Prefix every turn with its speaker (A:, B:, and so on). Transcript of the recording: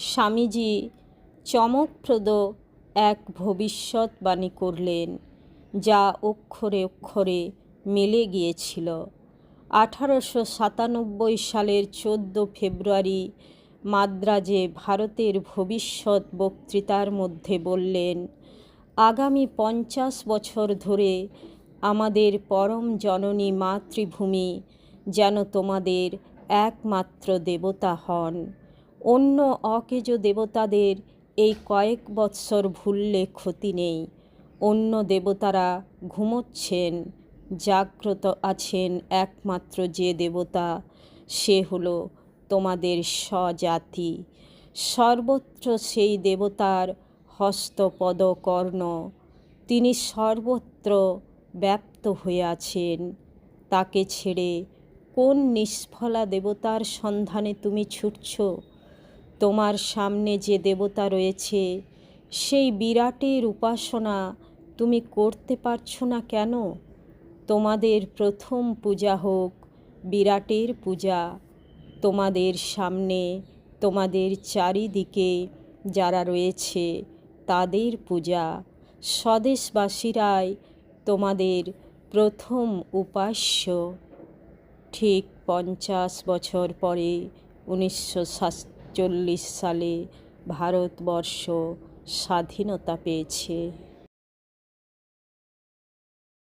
A: স্বামীজি চমকপ্রদ এক ভবিষ্যৎবাণী করলেন, যা অক্ষরে অক্ষরে মিলে গিয়েছিল। 1897 সালের 14 ফেব্রুয়ারি মাদ্রাজে ভারতের ভবিষ্যৎ বক্তৃতার মধ্যে বললেন, আগামী 50 বছর ধরে আমাদের পরম জননী মাতৃভূমি যেন তোমাদের একমাত্র দেবতা হন। অন্য অকেজ দেবতাদের এই কয়েক বৎসর ভুললে ক্ষতি নেই। অন্য দেবতারা ঘুমোচ্ছেন, জাগ্রত আছেন একমাত্র যে দেবতা, সে হলো তোমাদের স্বজাতি। সর্বত্র সেই দেবতার হস্তপদ কর্ণ, তিনি সর্বত্র ব্যাপ্ত হয়ে আছেন। তাকে ছেড়ে কোন নিষ্ফলা দেবতার সন্ধানে তুমি ছুটছ? তোমার সামনে যে দেবতা রয়েছে, সেই বিরাটের উপাসনা তুমি করতে পারছো না কেন? তোমাদের প্রথম পূজা হোক বিরাটের পূজা। তোমাদের সামনে, তোমাদের চারিদিকে যারা রয়েছে তাদের পূজা। স্বদেশবাসীরাই তোমাদের প্রথম উপাস্য। ঠিক 50 বছর পরে 1947 সালে ভারতবর্ষ স্বাধীনতা পেয়েছে।